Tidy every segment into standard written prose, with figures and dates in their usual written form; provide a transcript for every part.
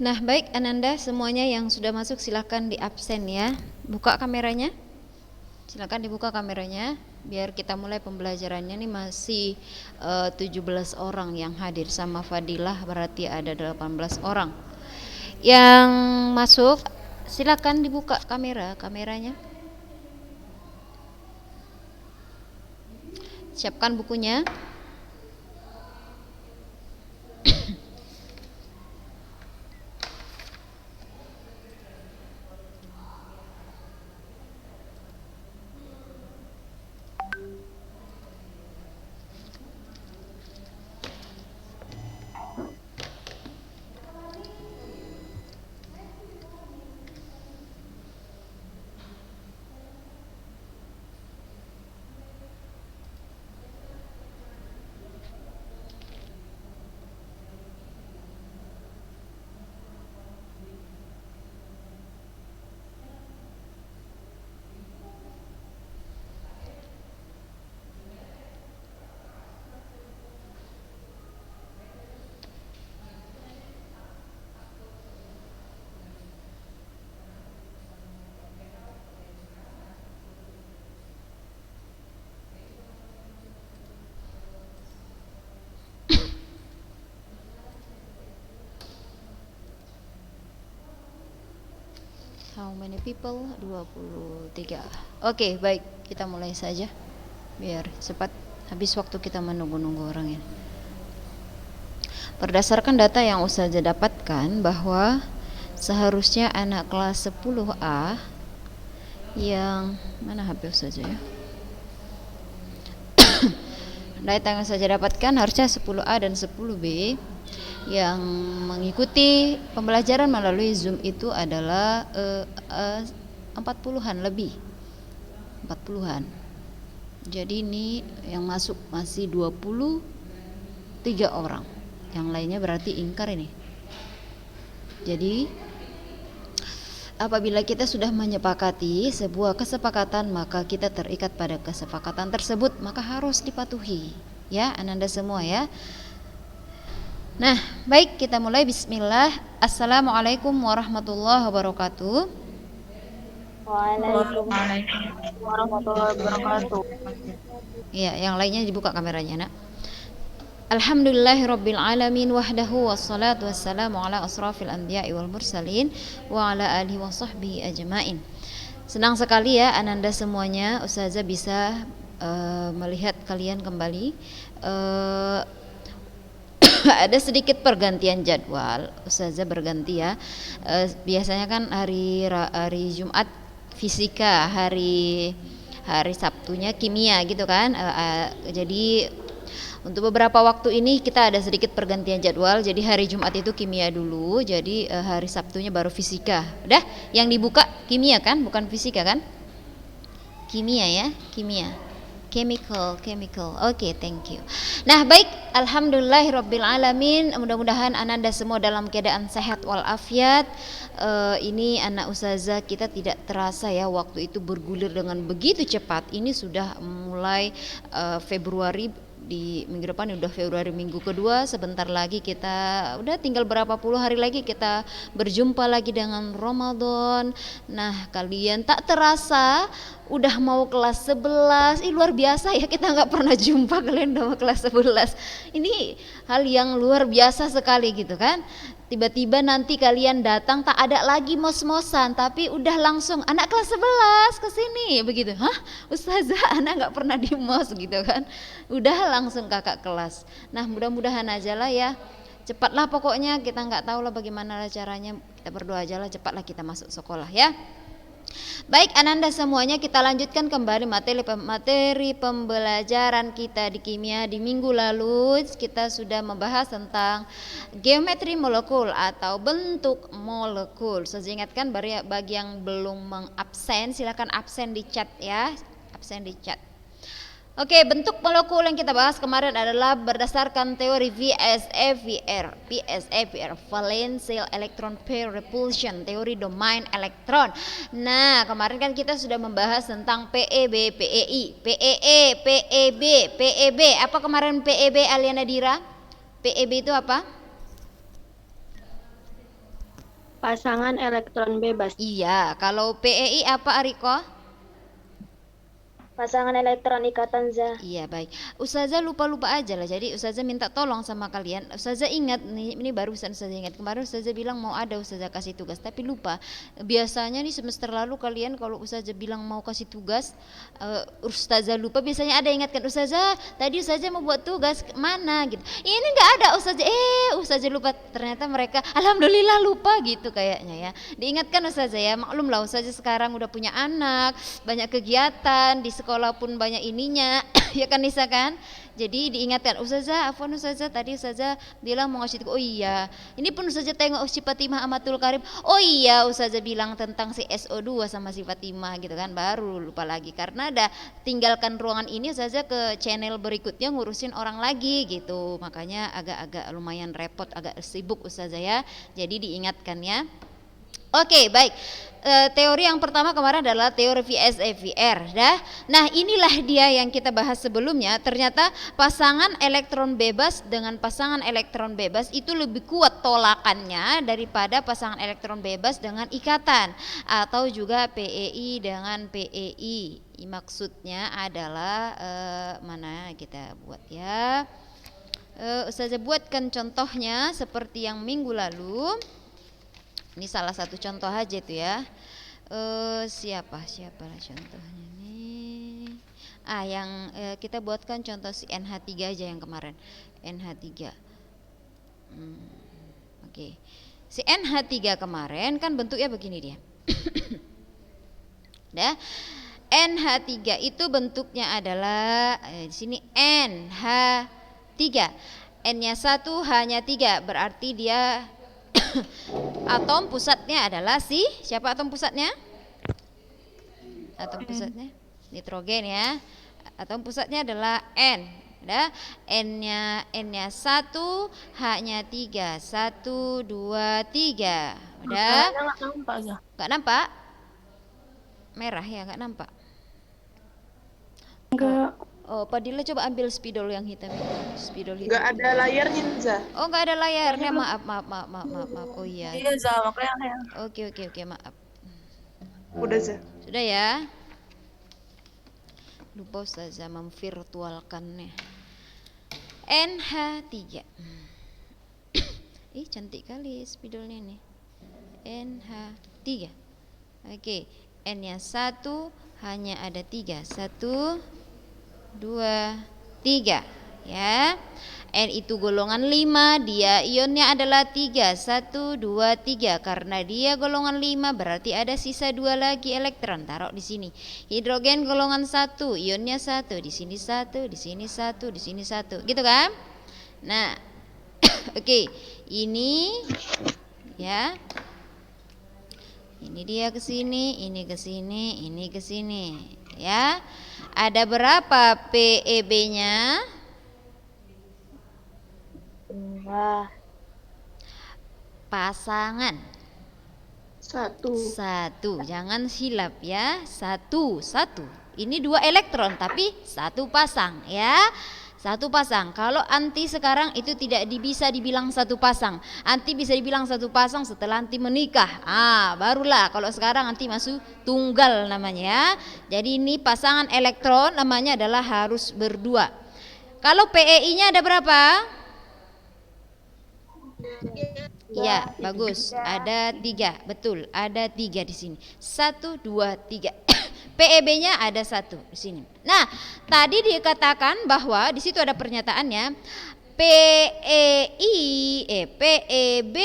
Nah, baik Ananda, semuanya yang sudah masuk silakan di absen ya. Buka kameranya. Silakan dibuka kameranya biar kita mulai pembelajarannya. Nih masih 17 orang yang hadir, sama Fadilah berarti ada 18 orang yang masuk. Silakan dibuka kameranya. Siapkan bukunya. How many people? 23. Oke, baik. Kita mulai saja. Biar cepat habis waktu kita menunggu-nunggu orang ini. Berdasarkan data yang Ustazah dapatkan bahwa seharusnya anak kelas 10A yang mana HP Ustazah ya? Data yang saya dapatkan harusnya 10A dan 10B yang mengikuti pembelajaran melalui Zoom itu adalah 40-an lebih. 40-an. Jadi ini yang masuk masih 23 orang. Yang lainnya berarti ingkar ini. Jadi apabila kita sudah menyepakati sebuah kesepakatan, maka kita terikat pada kesepakatan tersebut, maka harus dipatuhi. Ya, Ananda semua ya. Nah, baik, kita mulai. Bismillah. Assalamualaikum warahmatullahi wabarakatuh. Waalaikumsalam warahmatullahi wabarakatuh. Ya, yang lainnya dibuka kameranya, Nak. Alhamdulillahirabbil alamin wahdahu wassalatu wassalamu ala asrafil anbiya'i wal mursalin wa ala alihi wa sahbihi ajmain. Senang sekali ya Ananda semuanya, Ustazah bisa melihat kalian kembali. Ada sedikit pergantian jadwal, Ustazah berganti ya. Biasanya kan hari Jumat fisika, hari Sabtunya kimia gitu kan. Jadi untuk beberapa waktu ini kita ada sedikit pergantian jadwal. Jadi hari Jumat itu kimia dulu, jadi hari Sabtunya baru fisika. Udah, yang dibuka kimia kan, bukan fisika kan? Kimia ya, kimia. Chemical. Oke, thank you. Nah, baik, alhamdulillahirabbil alamin. Mudah-mudahan Ananda semua dalam keadaan sehat walafiat. Ini anak Ustazah kita tidak terasa ya, waktu itu bergulir dengan begitu cepat. Ini sudah mulai Februari, di minggu depan udah Februari minggu kedua, sebentar lagi kita udah tinggal berapa puluh hari lagi kita berjumpa lagi dengan Ramadan. Nah, kalian tak terasa udah mau kelas 11. Luar biasa ya, kita nggak pernah jumpa, kalian udah mau kelas 11. Ini hal yang luar biasa sekali gitu kan. Tiba-tiba nanti kalian datang tak ada lagi mos-mosan, tapi udah langsung anak kelas 11 ke sini begitu. Hah? Ustazah, anak nggak pernah di mos gitu kan. Udah langsung kakak kelas. Nah, mudah-mudahan aja lah ya. Cepatlah pokoknya, kita nggak tahu lah bagaimana caranya. Kita berdoa aja lah cepatlah kita masuk sekolah ya. Baik Ananda semuanya, kita lanjutkan kembali materi pembelajaran kita di kimia. Di minggu lalu kita sudah membahas tentang geometri molekul atau bentuk molekul. Saya ingatkan bagi yang belum mengabsen, silakan absen di chat ya. Absen di chat. Oke, bentuk molekul yang kita bahas kemarin adalah berdasarkan teori VSEPR, valence electron pair repulsion, teori domain elektron. Nah, kemarin kan kita sudah membahas tentang PEB, PEI, PEE, PEB, PEB. Apa kemarin PEB Aliana Dira? PEB itu apa? Pasangan elektron bebas. Iya, kalau PEI apa Ariko? Pasangan elektron ikatan Za. Iya baik. Ustazah lupa-lupa aja lah. Jadi Ustazah minta tolong sama kalian. Ustazah ingat nih, ini baru Ustazah ingat. Kemarin Ustazah bilang mau ada Ustazah kasih tugas, tapi lupa. Biasanya nih semester lalu kalian kalau Ustazah bilang mau kasih tugas, Ustazah lupa. Biasanya ada ingatkan Ustazah. Tadi Ustazah mau buat tugas mana gitu. Ini nggak ada Ustazah. Ustazah lupa. Ternyata mereka alhamdulillah lupa gitu kayaknya ya. Diingatkan Ustazah ya. Maklum lah Ustazah sekarang udah punya anak, banyak kegiatan di sekolah pun banyak ininya ya kan Nisa kan, jadi diingatkan Ustazah, afwan Ustazah tadi Ustazah bilang mau ngasih tugas. Oh iya, ini pun Ustazah tengok si Fatimah Amatul Karim. Oh iya, Ustazah bilang tentang si SO2 sama si Fatimah gitu kan, baru lupa lagi karena ada tinggalkan ruangan ini Ustazah ke channel berikutnya ngurusin orang lagi gitu, makanya agak-agak lumayan repot, agak sibuk Ustazah ya, jadi diingatkan ya. Oke, baik. Teori yang pertama kemarin adalah teori VSEVR, dah. Nah, inilah dia yang kita bahas sebelumnya. Ternyata pasangan elektron bebas dengan pasangan elektron bebas itu lebih kuat tolakannya daripada pasangan elektron bebas dengan ikatan, atau juga PEI dengan PEI. Maksudnya adalah mana kita buat ya? Ustazah buatkan contohnya seperti yang minggu lalu. Ini salah satu contoh aja tuh ya. Siapa lah contohnya nih? Yang kita buatkan contoh si NH3 aja yang kemarin. NH3. Oke. Si NH3 kemarin kan bentuknya begini dia. Dah. NH3 itu bentuknya adalah di sini NH3. N-nya 1, H-nya 3, berarti dia atom pusatnya adalah siapa atom pusatnya? Atom pusatnya nitrogen ya. Atom pusatnya adalah N. Udah, N-nya 1, H-nya 3. 1 2 3. Udah? Enggak nampak? Merah ya, enggak nampak. Enggak. Oh, Padilla coba ambil spidol yang hitam itu. Spidol hitam. Enggak ada layarnya, Za. Oh, enggak ada layarnya. Maaf. Oh iya. Iya, Za, makanya. Oke, maaf. Udah, Za. Sudah ya? Lupa Ustazah memvirtualkannya. NH3. Ih, cantik kali spidolnya nih. NH3. Oke, N-nya 1, hanya ada 3. 1 2 3 ya. N itu golongan 5, dia ionnya adalah 3. 1 2 3. Karena dia golongan 5 berarti ada sisa 2 lagi elektron, taruh di sini. Hidrogen golongan 1, ionnya 1, di sini 1, di sini 1, di sini 1. Gitu kan? Nah, oke. Ini ya. Ini dia ke sini, ini ke sini, ini ke sini, ya. Ada berapa PEB-nya? Pasangan. 1. Jangan silap ya. 1. Ini 2 elektron tapi 1 pasang ya. 1 pasang. Kalau anti sekarang itu tidak bisa dibilang 1 pasang. Anti bisa dibilang 1 pasang setelah anti menikah. Barulah kalau sekarang anti masuk tunggal namanya ya. Jadi ini pasangan elektron namanya adalah harus berdua. Kalau PEI-nya ada berapa? Iya, bagus. Ada 3, betul. Ada 3 di sini. 1 2 3. PEB-nya ada 1 di sini. Nah, tadi dikatakan bahwa di situ ada pernyataannya PEB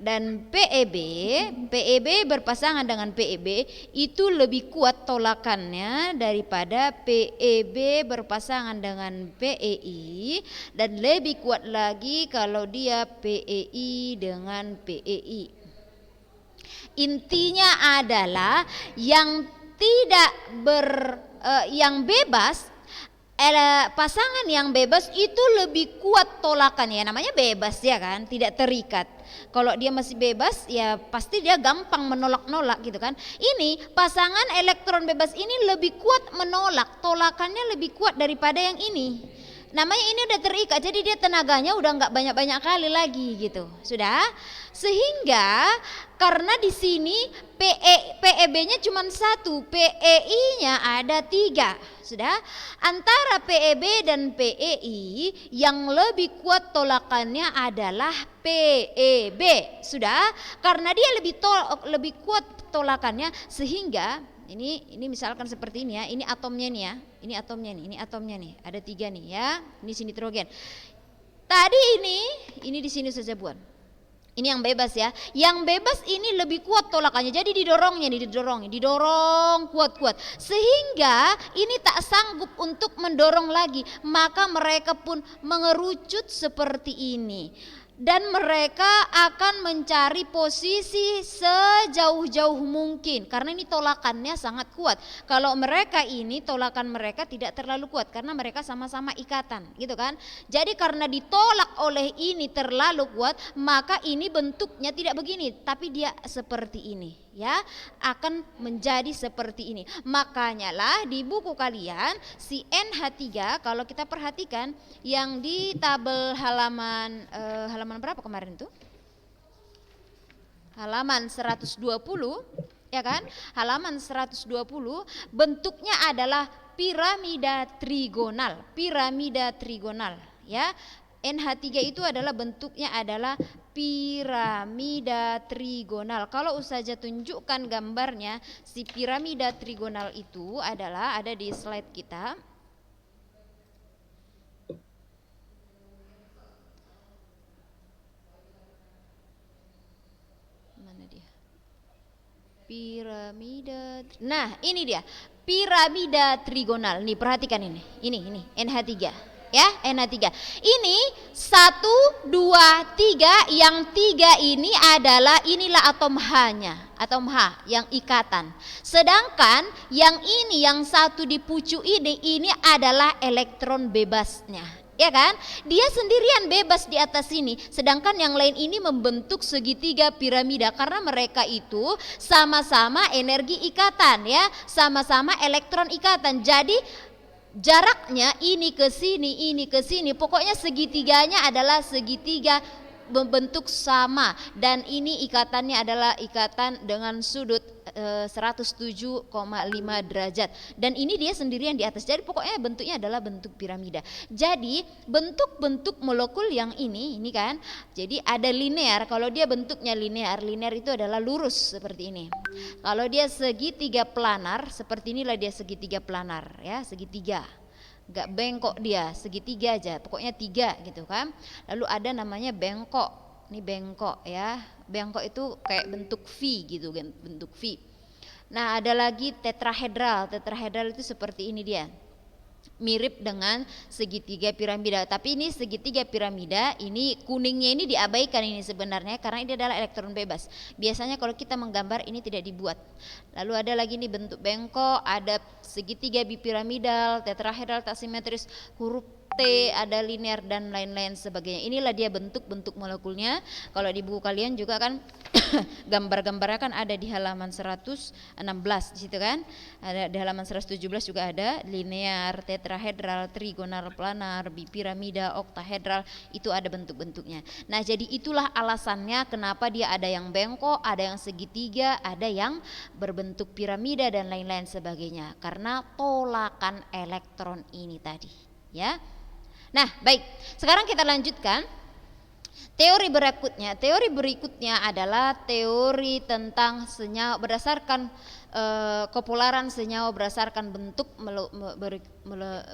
dan PEB berpasangan dengan PEB itu lebih kuat tolakannya daripada PEB berpasangan dengan PEI, dan lebih kuat lagi kalau dia PEI dengan PEI. Intinya adalah yang yang bebas, pasangan yang bebas itu lebih kuat tolakannya. Namanya bebas ya kan, tidak terikat. Kalau dia masih bebas ya pasti dia gampang menolak-nolak gitu kan. Ini pasangan elektron bebas ini lebih kuat menolak, tolakannya lebih kuat daripada yang ini. namanya ini udah terikat, jadi dia tenaganya udah nggak banyak-banyak kali lagi gitu, sudah. Sehingga karena di sini PEB-nya cuma 1, PEI-nya ada 3, sudah. Antara PEB dan PEI yang lebih kuat tolakannya adalah PEB, sudah. Karena dia lebih kuat tolakannya, sehingga ini misalkan seperti ini ya, ini atomnya nih ya, ini atomnya nih, ada 3 nih ya, ini sini nitrogen. Tadi ini di sini saja buat. Ini yang bebas ya, yang bebas ini lebih kuat tolakannya, jadi didorong kuat-kuat, sehingga ini tak sanggup untuk mendorong lagi, maka mereka pun mengerucut seperti ini. Dan mereka akan mencari posisi sejauh-jauh mungkin karena ini tolakannya sangat kuat. Kalau mereka ini tolakan mereka tidak terlalu kuat karena mereka sama-sama ikatan, gitu kan. Jadi karena ditolak oleh ini terlalu kuat, maka ini bentuknya tidak begini, tapi dia seperti ini ya, akan menjadi seperti ini. Makanya lah di buku kalian si NH3 kalau kita perhatikan yang di tabel halaman berapa kemarin tuh? Halaman 120 ya kan? Halaman 120 bentuknya adalah piramida trigonal ya. NH3 itu adalah bentuknya adalah piramida trigonal. Kalau Ustazah tunjukkan gambarnya, si piramida trigonal itu adalah ada di slide kita. Mana dia? Piramida. Nah, ini dia. Piramida trigonal. Nih, perhatikan ini. Ini NH3. Ya, NH3 ini 1, 2, 3, yang 3 ini adalah inilah atom H-nya, atom H yang ikatan. Sedangkan yang ini yang 1 di pucuk ini adalah elektron bebasnya, ya kan? Dia sendirian bebas di atas sini, sedangkan yang lain ini membentuk segitiga piramida karena mereka itu sama-sama energi ikatan ya, sama-sama elektron ikatan. Jadi jaraknya ini ke sini, pokoknya segitiganya adalah segitiga membentuk sama, dan ini ikatannya adalah ikatan dengan sudut 107,5 derajat, dan ini dia sendirian di atas. Jadi pokoknya bentuknya adalah bentuk piramida. Jadi bentuk-bentuk molekul yang ini kan, jadi ada linear. Kalau dia bentuknya linear itu adalah lurus seperti ini. Kalau dia segitiga planar seperti inilah dia segitiga planar ya, segitiga. Gak bengkok dia, segitiga aja, pokoknya 3 gitu kan. Lalu ada namanya bengkok, ini bengkok ya, bengkok itu kayak bentuk V gitu kan, bentuk V. Nah ada lagi tetrahedral itu seperti ini dia, mirip dengan segitiga piramida, tapi ini segitiga piramida, ini kuningnya ini diabaikan ini sebenarnya karena ini adalah elektron bebas. Biasanya kalau kita menggambar ini tidak dibuat. Lalu ada lagi nih bentuk bengkok, ada segitiga bipiramidal, tetrahedral, tak simetris, huruf T, ada linear dan lain-lain sebagainya. Inilah dia bentuk-bentuk molekulnya. Kalau di buku kalian juga kan gambar-gambarnya kan ada di halaman 116 di situ kan. Ada di halaman 117 juga ada linear, tetrahedral, trigonal, planar, bipiramida, oktahedral, itu ada bentuk-bentuknya. Nah, jadi itulah alasannya kenapa dia ada yang bengkok, ada yang segitiga, ada yang berbentuk piramida dan lain-lain sebagainya. Karena tolakan elektron ini tadi, ya. Nah, baik. Sekarang kita lanjutkan teori berikutnya. Teori berikutnya adalah teori tentang senyawa berdasarkan kepolaran senyawa berdasarkan bentuk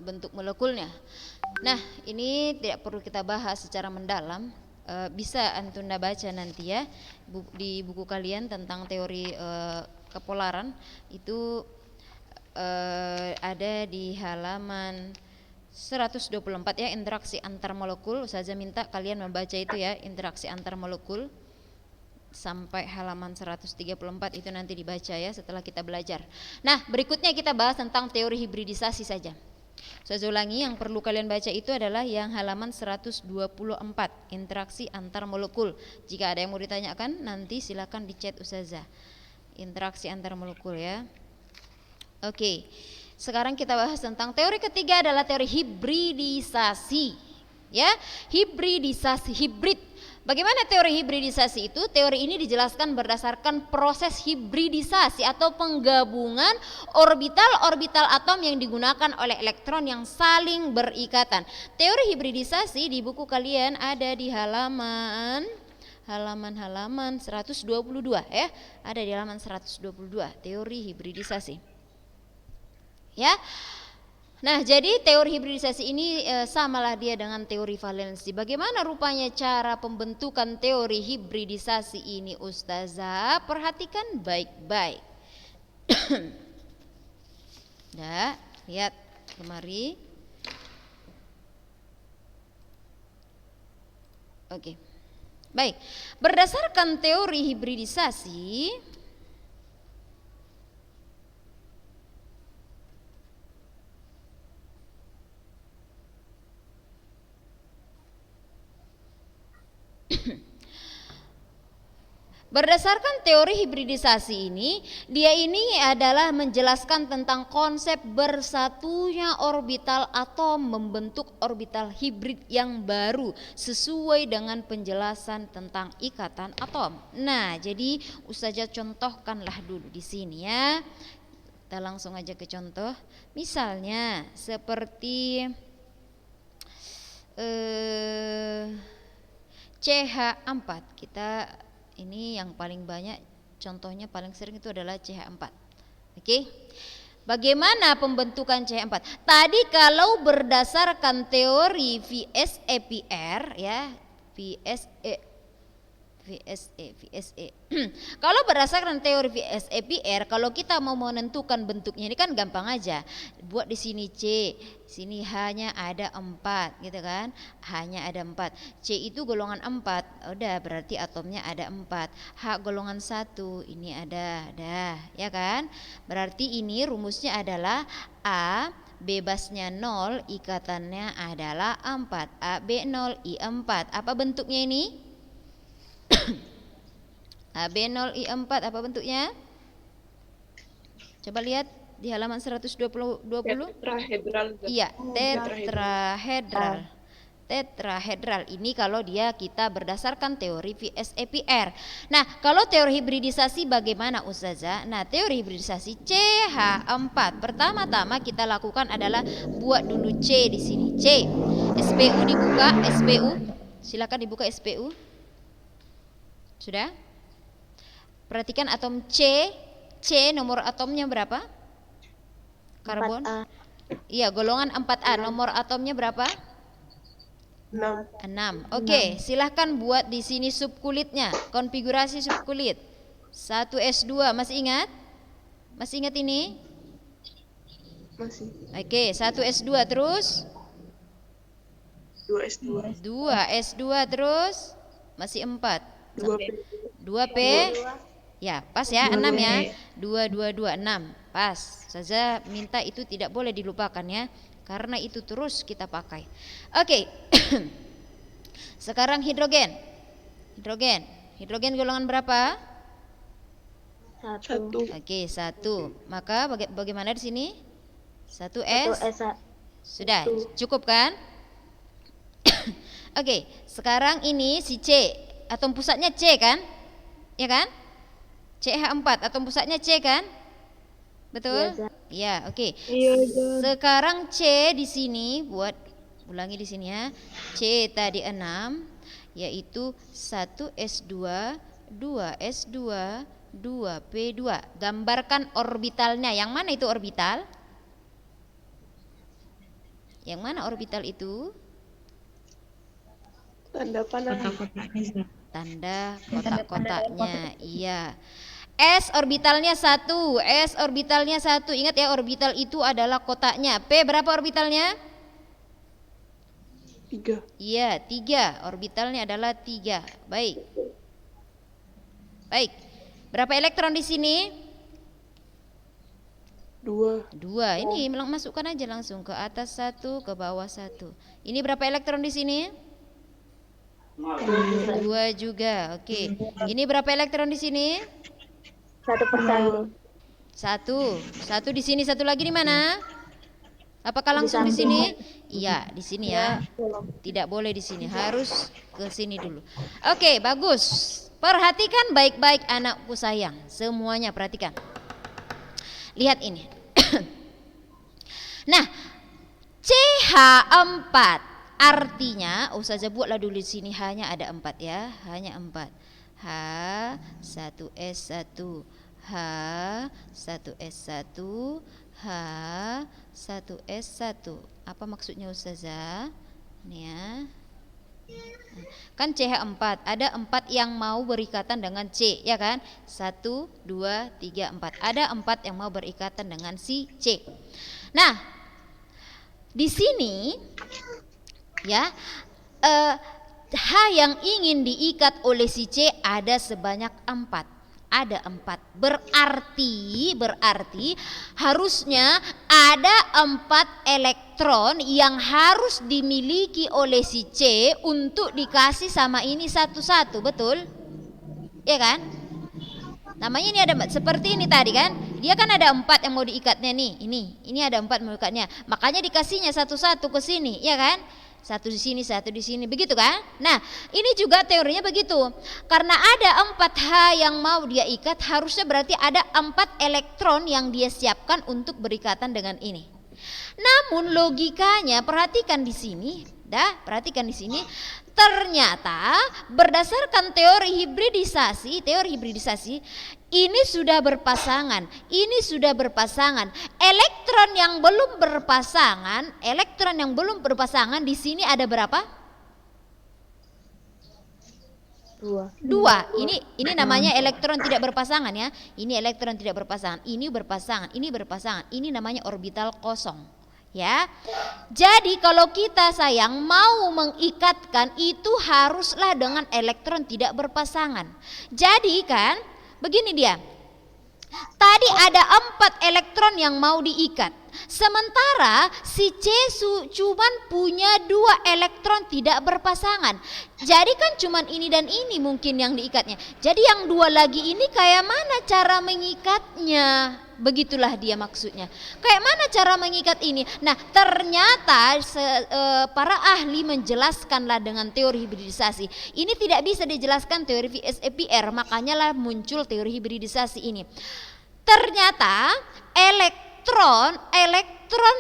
bentuk molekulnya. Nah, ini tidak perlu kita bahas secara mendalam. Bisa Antunda baca nanti ya di buku kalian tentang teori kepolaran itu ada di halaman 124 ya, interaksi antar molekul. Saya minta kalian membaca itu ya, interaksi antar molekul sampai halaman 134 itu nanti dibaca ya setelah kita belajar. Nah, berikutnya kita bahas tentang teori hibridisasi saja. Saya ulangi, yang perlu kalian baca itu adalah yang halaman 124, interaksi antar molekul. Jika ada yang mau ditanyakan nanti silakan di chat Ustazah. Interaksi antar molekul ya. Oke. Sekarang kita bahas tentang teori ketiga adalah teori hibridisasi. Ya, hibridisasi, hibrid. Bagaimana teori hibridisasi itu? Teori ini dijelaskan berdasarkan proses hibridisasi atau penggabungan orbital-orbital atom yang digunakan oleh elektron yang saling berikatan. Teori hibridisasi di buku kalian ada di halaman 122 ya. Ada di halaman 122 teori hibridisasi. Ya. Nah, jadi teori hibridisasi ini samalah dia dengan teori valensi. Bagaimana rupanya cara pembentukan teori hibridisasi ini, Ustazah? Perhatikan baik-baik. Nah, lihat kemari. Oke. Baik. Berdasarkan teori hibridisasi, berdasarkan teori hibridisasi ini, dia ini adalah menjelaskan tentang konsep bersatunya orbital atom membentuk orbital hibrid yang baru sesuai dengan penjelasan tentang ikatan atom. Nah, jadi Ustazah contohkanlah dulu di sini ya. Kita langsung aja ke contoh. Misalnya seperti CH4. Kita ini yang paling banyak, contohnya paling sering itu adalah CH4. Oke. Bagaimana pembentukan CH4? Tadi kalau berdasarkan teori VSEPR ya, VSE. Kalau berdasarkan teori VSEPR, kalau kita mau menentukan bentuknya ini kan gampang aja. Buat di sini C, sini hanya ada 4 gitu kan. Hanya ada 4. C itu golongan 4. Udah berarti atomnya ada 4. H golongan 1, ini ada, ya kan? Berarti ini rumusnya adalah A bebasnya 0, ikatannya adalah 4. A B 0 I 4. Apa bentuknya ini? AB0 I4 apa bentuknya? Coba lihat di halaman 120. Tetrahedral. Iya, tetrahedral. Tetrahedral ini kalau dia kita berdasarkan teori VSEPR. Nah, kalau teori hibridisasi bagaimana, Ustazah? Nah, teori hibridisasi CH4. Pertama-tama kita lakukan adalah buat dulu C di sini. C. SPU dibuka, SPU. Silakan dibuka SPU. Sudah? Perhatikan atom C. C nomor atomnya berapa? Karbon. 4A. Iya, golongan 4A. Nomor atomnya berapa? 6. Oke, silahkan buat di sini subkulitnya. Konfigurasi subkulit. 1S2, masih ingat? Masih ingat ini? Masih. Oke, 1S2 terus? 2S2. 2S2 terus? Masih 4. 2P. 2P. Ya, pas ya, 6 ya. 2, 2, 2, 6. Pas. Saja minta itu tidak boleh dilupakan ya. Karena itu terus kita pakai. Oke. Sekarang hidrogen. Hidrogen golongan berapa? 1. Oke, 1. Maka bagaimana di sini? 1S. 1S. Sudah, cukup kan? Oke, sekarang ini si C. Atom pusatnya C kan? Ya kan? CH4 atom pusatnya C kan? Betul? Ya, oke. Sekarang C di sini buat ulangi di sini ya. C tadi 6 yaitu 1S2, 2S2, 2P2. Gambarkan orbitalnya. Yang mana itu orbital? Yang mana orbital itu? Tanda panah. Tanda kotak-kotaknya. Iya. S orbitalnya 1. S orbitalnya 1. Ingat ya, orbital itu adalah kotaknya. P berapa orbitalnya? 3. Iya, 3. Orbitalnya adalah 3. Baik. Berapa elektron di sini? 2. 2. Ini masukkan aja langsung ke atas 1, ke bawah 1. Ini berapa elektron di sini? 2 juga. Oke. Ini berapa elektron di sini? 1/1. Satu di sini, satu lagi di mana? Apakah langsung di sini? Iya, di sini ya. Tidak boleh di sini, harus ke sini dulu. Oke, bagus. Perhatikan baik-baik anakku sayang. Semuanya perhatikan. Lihat ini. Nah, CH4 artinya, Ustazah buatlah dulu di sini hanya ada 4 ya, hanya 4. H1S1, H1S1, H1S1. Apa maksudnya Ustazah? Ini ya. Kan CH4, ada 4 yang mau berikatan dengan C, ya kan? 1, 2, 3, 4. Ada 4 yang mau berikatan dengan si C. Nah, di sini ya, H yang ingin diikat oleh si C ada sebanyak 4. Ada 4. Berarti harusnya ada 4 elektron yang harus dimiliki oleh si C untuk dikasih sama ini satu-satu, betul? Ya kan? Namanya ini ada seperti ini tadi kan? Dia kan ada 4 yang mau diikatnya nih. Ini ada 4 mau diikatnya. Makanya dikasihnya satu-satu ke sini, ya kan? Satu di sini, begitu kan? Nah, ini juga teorinya begitu. Karena ada 4 H yang mau dia ikat, harusnya berarti ada 4 elektron yang dia siapkan untuk berikatan dengan ini. Namun logikanya, perhatikan di sini, ternyata berdasarkan teori hibridisasi, ini sudah berpasangan. Elektron yang belum berpasangan di sini ada berapa? 2. Ini namanya elektron tidak berpasangan ya. Ini elektron tidak berpasangan, ini berpasangan. Ini namanya orbital kosong. Ya. Jadi kalau kita sayang mau mengikatkan itu haruslah dengan elektron tidak berpasangan. Jadi kan begini dia. Tadi ada 4 elektron yang mau diikat. Sementara si C cuman punya 2 elektron tidak berpasangan. Jadi kan cuman ini dan ini mungkin yang diikatnya. Jadi yang 2 lagi ini kayak mana cara mengikatnya? Begitulah dia maksudnya. Kayak mana cara mengikat ini? Nah, ternyata para ahli menjelaskanlah dengan teori hibridisasi. Ini tidak bisa dijelaskan teori VSEPR, makanya lah muncul teori hibridisasi ini. Ternyata elektron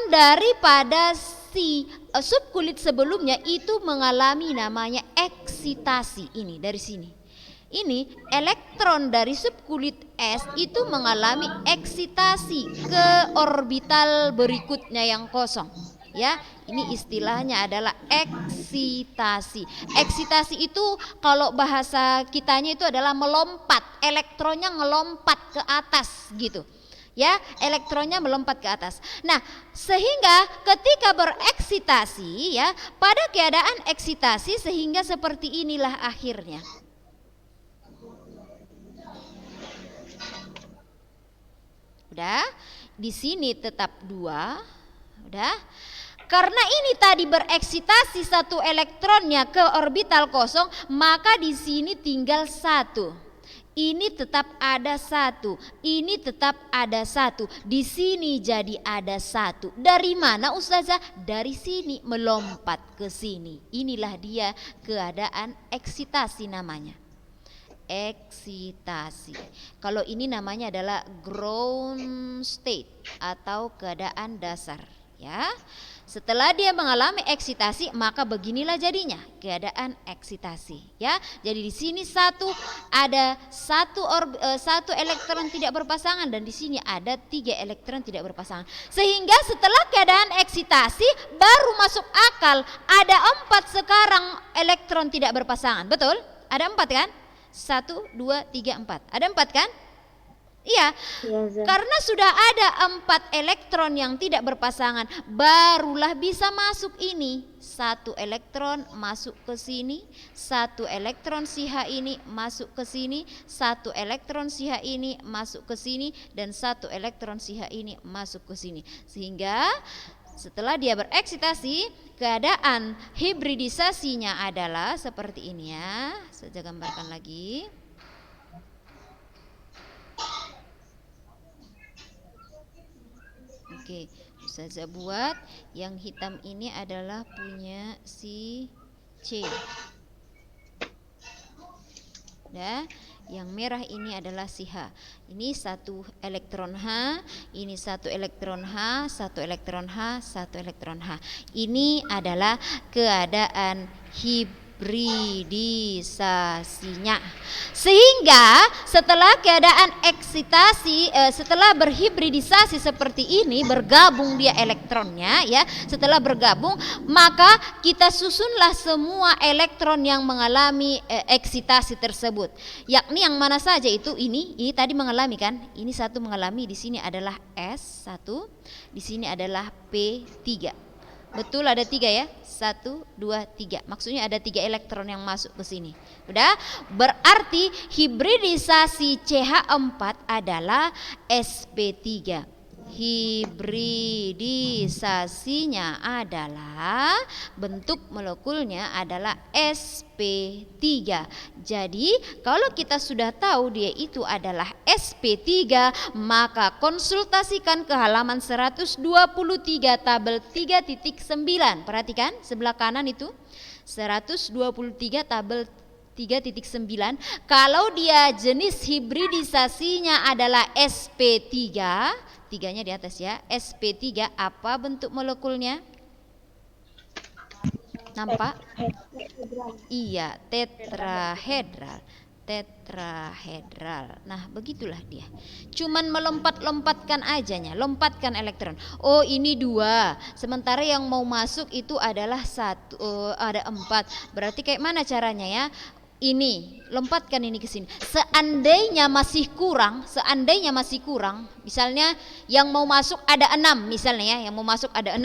daripada si subkulit sebelumnya itu mengalami namanya eksitasi. Ini dari sini. Ini elektron dari subkulit S itu mengalami eksitasi ke orbital berikutnya yang kosong. Ya, ini istilahnya adalah eksitasi. Eksitasi itu kalau bahasa kitanya itu adalah melompat, elektronnya ngelompat ke atas gitu. Ya, elektronnya melompat ke atas. Nah, sehingga ketika bereksitasi ya, pada keadaan eksitasi sehingga seperti inilah akhirnya. Udah, di sini tetap 2. Udah. Karena ini tadi bereksitasi satu elektronnya ke orbital kosong, maka di sini tinggal 1. Ini tetap ada 1. Ini tetap ada 1. Di sini jadi ada 1. Dari mana Ustazah? Dari sini melompat ke sini. Inilah dia keadaan eksitasi namanya. Eksitasi. Kalau ini namanya adalah ground state atau keadaan dasar, ya. Setelah dia mengalami eksitasi, maka beginilah jadinya keadaan eksitasi, ya. Jadi di sini ada satu elektron tidak berpasangan dan di sini ada 3 elektron tidak berpasangan. Sehingga setelah keadaan eksitasi baru masuk akal ada 4 sekarang elektron tidak berpasangan. Betul? Ada 4 kan? 1, 2, 3, 4. Ada 4 kan? Iya. Karena sudah ada 4 elektron yang tidak berpasangan, barulah bisa masuk ini. 1 elektron masuk ke sini, 1 elektron si H ini masuk ke sini, 1 elektron si H ini masuk ke sini, dan 1 elektron si H ini masuk ke sini. Sehingga setelah dia bereksitasi, keadaan hibridisasinya adalah seperti ini ya. Saya gambarkan lagi. Oke, Ustazah buat yang hitam ini adalah punya si C. Ya, yang merah ini adalah si H. Ini satu elektron H, ini satu elektron H, satu elektron H, satu elektron H. Ini adalah keadaan hibridisasinya. Sehingga setelah keadaan eksitasi, setelah berhibridisasi seperti ini, bergabung dia elektronnya ya. Setelah bergabung, maka kita susunlah semua elektron yang mengalami eksitasi tersebut. Yakni yang mana saja itu ini tadi mengalami kan? Ini satu mengalami, di sini adalah S1, di sini adalah P3. Betul ada 3 ya, 1, 2, 3. Maksudnya ada 3 elektron yang masuk ke sini. Udah, berarti hibridisasi CH4 adalah sp3. Hibridisasinya adalah bentuk molekulnya adalah sp3. Jadi kalau kita sudah tahu dia itu adalah sp3, maka konsultasikan ke halaman 123 tabel 3.9. Perhatikan sebelah kanan itu 123 tabel 3.9. Kalau dia jenis hibridisasinya adalah sp3, tiganya di atas ya, sp3, apa bentuk molekulnya? Nampak? Iya, tetrahedral. Tetrahedral. Nah, begitulah dia. Cuman melompat-lompatkan ajanya, lompatkan elektron. Oh, ini 2. Sementara yang mau masuk itu adalah 1. Ada 4. Berarti kayak mana caranya ya? Ini, lompatkan ini ke sini. Seandainya masih kurang, misalnya yang mau masuk ada 6 misalnya ya, yang mau masuk ada 6.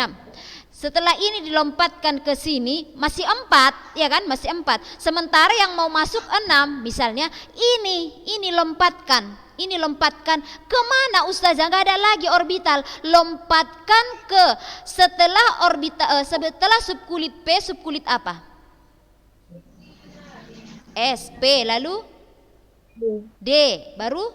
Setelah ini dilompatkan ke sini masih 4, ya kan? Masih 4. Sementara yang mau masuk 6 misalnya ini lompatkan. Ini lompatkan kemana Ustazah? Nggak ada lagi orbital. Lompatkan ke setelah orbital, setelah subkulit P, subkulit apa? S, P, lalu D, baru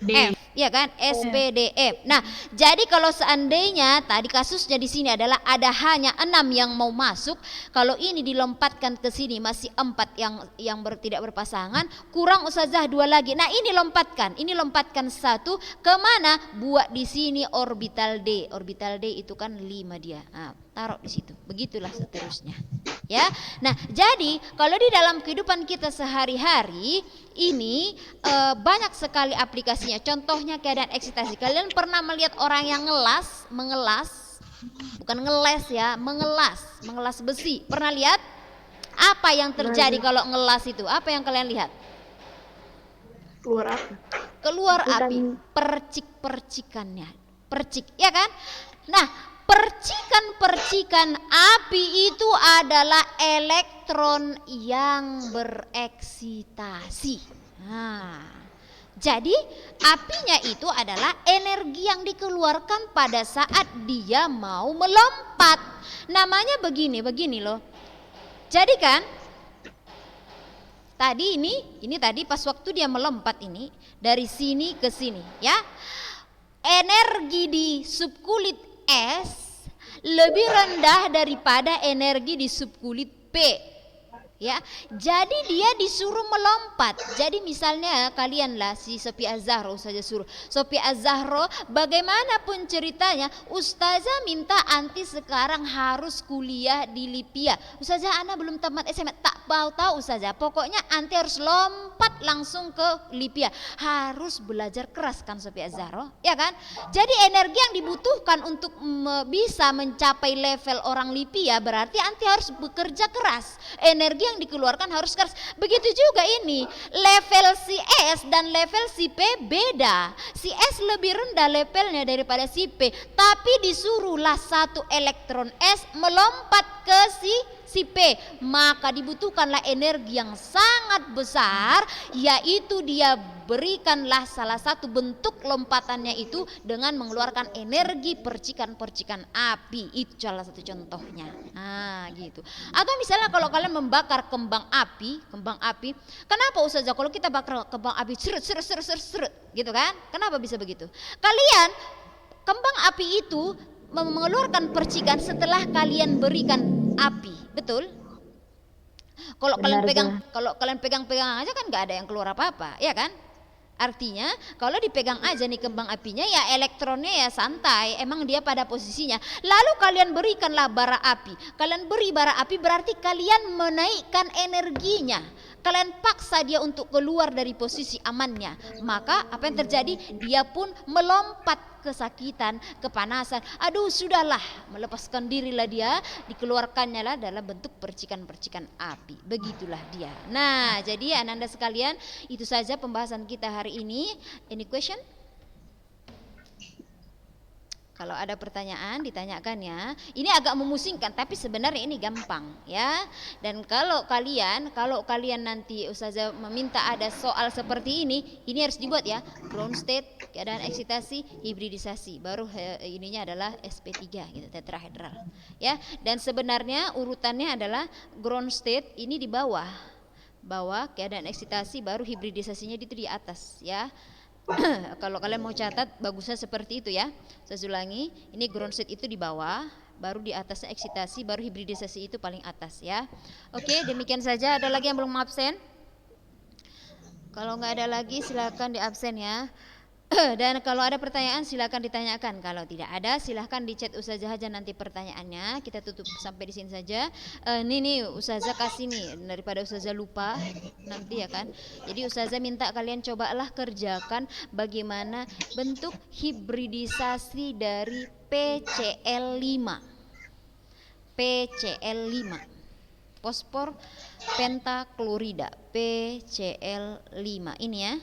F, ya kan? S, P, D, F. Nah, jadi kalau seandainya tadi kasusnya di sini adalah ada hanya 6 yang mau masuk, kalau ini dilompatkan ke sini masih 4 yang tidak berpasangan, kurang Ustazah 2 lagi. Nah, ini lompatkan 1 kemana? Buat di sini orbital D. Orbital D itu kan 5 dia. Nah, taruh di situ. Begitulah seterusnya. Ya. Nah, jadi kalau di dalam kehidupan kita sehari-hari ini banyak sekali aplikasinya. Contohnya keadaan eksitasi. Kalian pernah melihat orang yang mengelas, bukan ngeles ya, mengelas besi. Pernah lihat? Apa yang terjadi kalau ngelas itu? Apa yang kalian lihat? Keluar apa? Keluar api, percik-percikannya. Percik, ya kan? Nah, percikan-percikan api itu adalah elektron yang bereksitasi. Nah, jadi apinya itu adalah energi yang dikeluarkan pada saat dia mau melompat. Namanya begini loh. Jadi kan tadi ini tadi pas waktu dia melompat ini dari sini ke sini ya. Energi di subkulit S lebih rendah daripada energi di subkulit P. Ya, jadi dia disuruh melompat. Jadi misalnya kalianlah si Sophie Az-Zahro saja suruh. Sophie Az-Zahro bagaimanapun ceritanya, Ustazah minta anti sekarang harus kuliah di Lipia. Ustazah ana belum tamat SMA, tak tahu Ustazah. Pokoknya anti harus lompat langsung ke Lipia. Harus belajar keras kan Sophie Az-Zahro, ya kan? Jadi energi yang dibutuhkan untuk bisa mencapai level orang Lipia berarti anti harus bekerja keras. Energi yang dikeluarkan harus keras. Begitu juga ini, level si S dan level si P beda. Si S lebih rendah levelnya daripada si P, tapi disuruhlah satu elektron S melompat ke si P, maka dibutuhkanlah energi yang sangat besar, yaitu dia berikanlah salah satu bentuk lompatannya itu dengan mengeluarkan energi percikan-percikan api. Itu salah satu contohnya. Nah, gitu. Atau misalnya kalau kalian membakar kembang api, kenapa Ustazah kalau kita bakar kembang api seret gitu kan? Kenapa bisa begitu? Kalian kembang api itu mengeluarkan percikan setelah kalian berikan api, betul? Kalau kalian Benar, pegang, Zah. kalau kalian pegang-pegang aja kan nggak ada yang keluar apa-apa, ya kan? Artinya kalau dipegang aja nih kembang apinya ya elektronnya ya santai, emang dia pada posisinya. Lalu kalian berikanlah bara api. Kalian beri bara api berarti kalian menaikkan energinya. Kalian paksa dia untuk keluar dari posisi amannya. Maka apa yang terjadi? Dia pun melompat, kesakitan, kepanasan. Aduh sudahlah, melepaskan dirilah dia, dikeluarkannya lah dalam bentuk percikan-percikan api. Begitulah dia. Nah, jadi Ananda sekalian, itu saja pembahasan kita hari ini. Any question? Kalau ada pertanyaan ditanyakan ya. Ini agak memusingkan tapi sebenarnya ini gampang ya. Dan kalau kalian nanti Ustazah meminta ada soal seperti ini harus dibuat ya. Ground state, keadaan eksitasi, hibridisasi. Baru ininya adalah SP3 gitu, tetrahedral. Ya, dan sebenarnya urutannya adalah ground state ini di bawah. Bawah, keadaan eksitasi, baru hibridisasinya itu di atas ya. Kalau kalian mau catat bagusnya seperti itu ya. Saya ulangi, ini ground state itu di bawah, baru di atasnya eksitasi, baru hibridisasi itu paling atas ya. Oke, demikian saja. Ada lagi yang belum absen? Kalau nggak ada lagi silakan di absen ya. Dan kalau ada pertanyaan silakan ditanyakan. Kalau tidak ada silakan di chat Ustazah aja nanti pertanyaannya. Kita tutup sampai di sini saja. Nih Ustazah kasih nih daripada Ustazah lupa nanti ya kan. Jadi Ustazah minta kalian cobalah kerjakan bagaimana bentuk hibridisasi dari PCl5. PCl5. Fosfor pentaklorida PCl5 ini ya.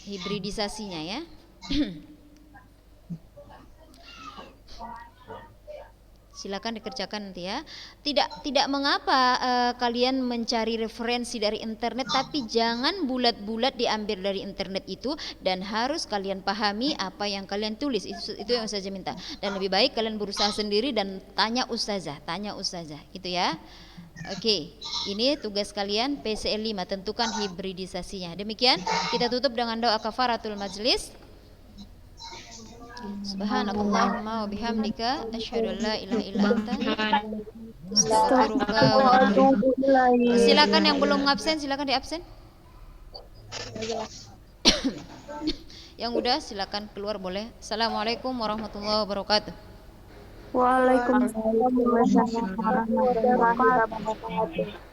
Hibridisasinya ya. Silakan dikerjakan nanti ya. Tidak mengapa kalian mencari referensi dari internet, tapi jangan bulat-bulat diambil dari internet itu dan harus kalian pahami apa yang kalian tulis. Itu yang Ustazah minta. Dan lebih baik kalian berusaha sendiri dan tanya Ustazah, gitu ya. Oke, ini tugas kalian PCl5, tentukan hibridisasinya. Demikian, kita tutup dengan doa kafaratul majlis. Subhanakallahumma wa bihamdika asyhadu an la ilaha illa anta astaghfiruka wa atubu ilaik. Silakan yang belum absen silakan di absen. Yang udah silakan keluar boleh. Assalamualaikum warahmatullahi wabarakatuh. Waalaikumsalam warahmatullahi wabarakatuh.